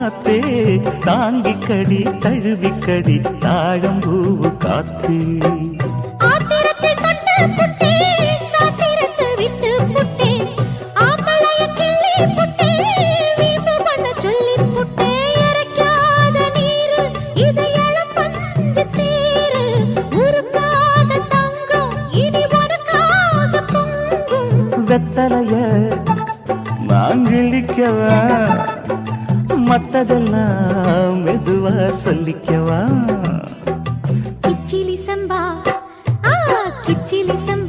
காத்தே தாங்கிக்கடி தழுவிக்கடி தாழம்பூவு காத்தே வெத்தலைய மாங்கிழிக்கவா மத்ததெல்லாம் மெதுவா சொல்லிக்கவா கிச்சிலி சம்பா கிச்சிலி சம்பா